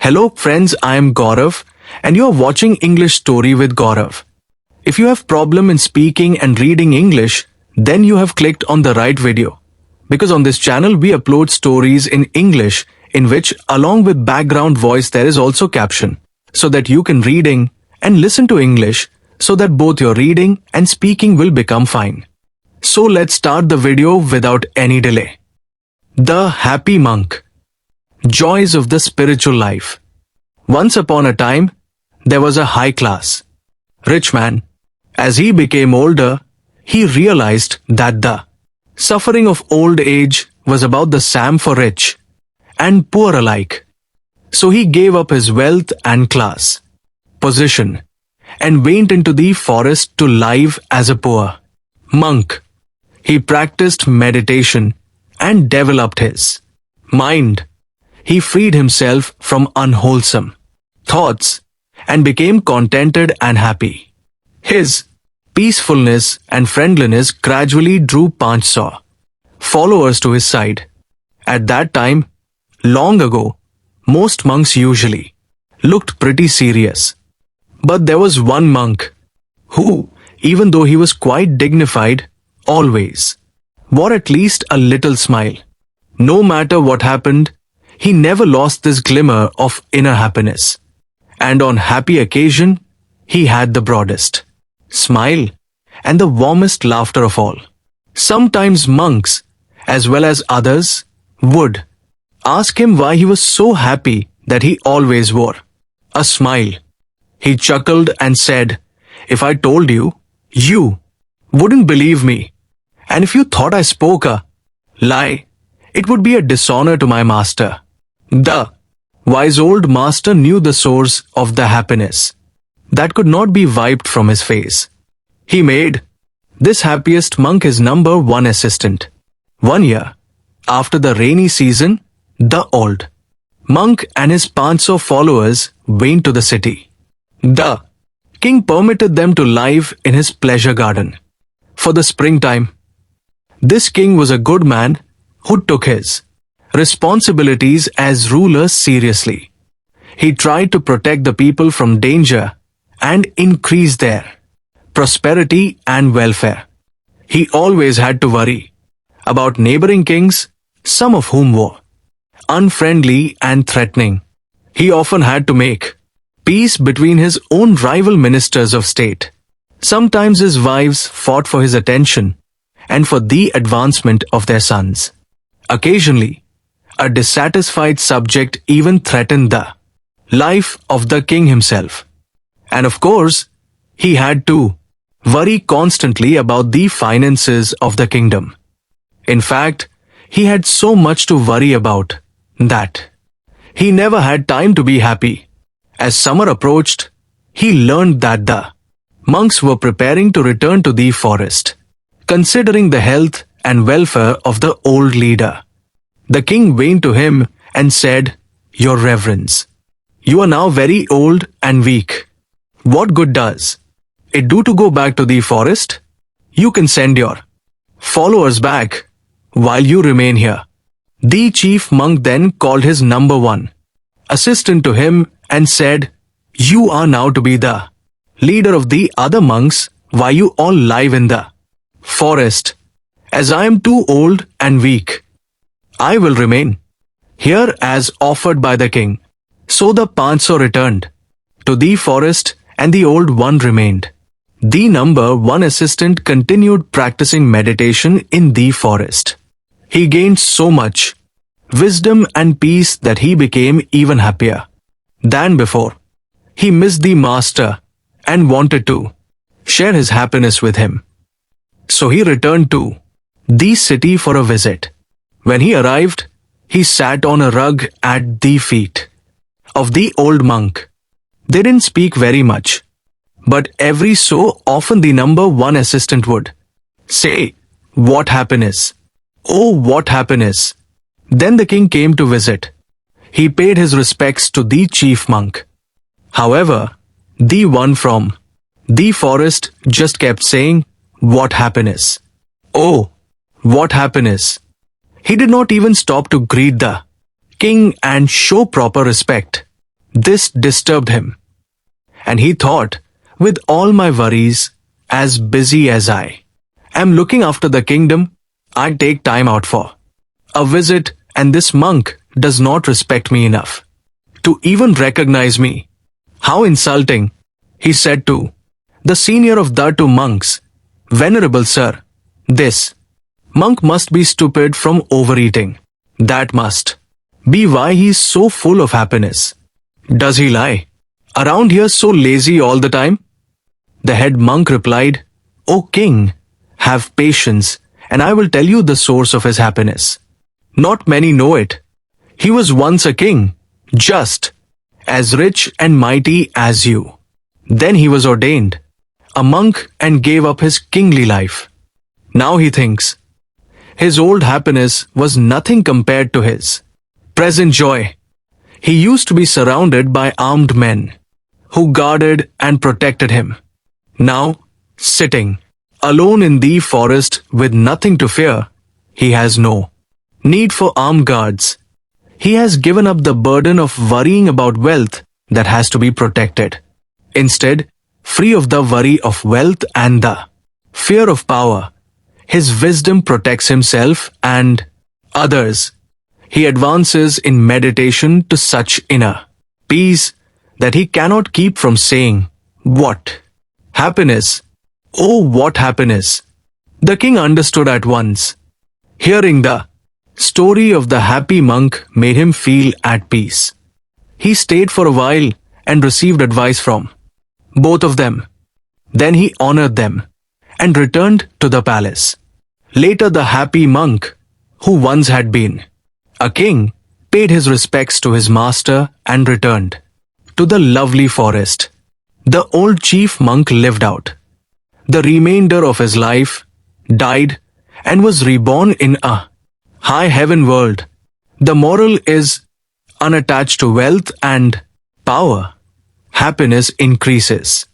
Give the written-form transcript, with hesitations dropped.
Hello friends, I am Gaurav and you are watching English Story with Gaurav. If you have problem in speaking and reading English, then you have clicked on the right video. Because on this channel we upload stories in English in which along with background voice there is also caption, so that you can reading and listen to English so that both your reading and speaking will become fine. So let's start the video without any delay. The Happy Monk. Joys of the spiritual life. Once upon a time, there was a high-class, rich man. As he became older, he realized that the suffering of old age was about the same for rich and poor alike. So he gave up his wealth and class, position, and went into the forest to live as a poor monk. He practiced meditation and developed his mind. He freed himself from unwholesome thoughts and became contented and happy. His peacefulness and friendliness gradually drew 500 followers to his side. At that time, long ago, most monks usually looked pretty serious. But there was one monk who, even though he was quite dignified, always wore at least a little smile. No matter what happened, he never lost this glimmer of inner happiness. And on happy occasion, he had the broadest smile and the warmest laughter of all. Sometimes monks, as well as others, would ask him why he was so happy that he always wore a smile. He chuckled and said, "If I told you, you wouldn't believe me. And if you thought I spoke a lie, it would be a dishonor to my master." The wise old master knew the source of the happiness that could not be wiped from his face. He made this happiest monk his number one assistant. One year, after the rainy season, the old monk and his 500 followers went to the city. The king permitted them to live in his pleasure garden for the springtime. This king was a good man who took his responsibilities as ruler seriously. He tried to protect the people from danger and increase their prosperity and welfare. He always had to worry about neighboring kings, some of whom were unfriendly and threatening. He often had to make peace between his own rival ministers of state. Sometimes his wives fought for his attention and for the advancement of their sons. Occasionally, a dissatisfied subject even threatened the life of the king himself. And of course, he had to worry constantly about the finances of the kingdom. In fact, he had so much to worry about that he never had time to be happy. As summer approached, he learned that the monks were preparing to return to the forest. Considering the health and welfare of the old leader, the king went to him and said, "Your Reverence, you are now very old and weak. What good does it do to go back to the forest? You can send your followers back while you remain here." The chief monk then called his number one assistant to him and said, "You are now to be the leader of the other monks while you all live in the forest. As I am too old and weak, I will remain here as offered by the king." So the 500 returned to the forest and the old one remained. The number one assistant continued practicing meditation in the forest. He gained so much wisdom and peace that he became even happier than before. He missed the master and wanted to share his happiness with him. So he returned to the city for a visit. When he arrived, he sat on a rug at the feet of the old monk. They didn't speak very much, but every so often the number one assistant would say, "What happiness! Oh, what happiness!" Then the king came to visit. He paid his respects to the chief monk. However, the one from the forest just kept saying, "What happiness! Oh, what happiness!" He did not even stop to greet the king and show proper respect. This disturbed him, and he thought, with all my worries, as busy as I am looking after the kingdom, I take time out for a visit, and this monk does not respect me enough to even recognize me. How insulting, he said to the senior of the two monks. Venerable sir, this monk must be stupid from overeating. That must be why he is so full of happiness. Does he lie around here so lazy all the time? The head monk replied, O king, have patience, and I will tell you the source of his happiness. Not many know it. He was once a king, just as rich and mighty as you. Then he was ordained a monk and gave up his kingly life. Now he thinks his old happiness was nothing compared to his present joy. He used to be surrounded by armed men who guarded and protected him. Now, sitting alone in the forest with nothing to fear, he has no need for armed guards. He has given up the burden of worrying about wealth that has to be protected. Instead, free of the worry of wealth and the fear of power, his wisdom protects himself and others. He advances in meditation to such inner peace that he cannot keep from saying, What happiness! Oh, what happiness! The king understood at once. Hearing the story of the happy monk made him feel at peace. He stayed for a while and received advice from both of them. Then he honored them and returned to the palace. Later the happy monk, who once had been a king, paid his respects to his master and returned to the lovely forest. The old chief monk lived out the remainder of his life, died, and was reborn in a high heaven world. The moral is, unattached to wealth and power, happiness increases.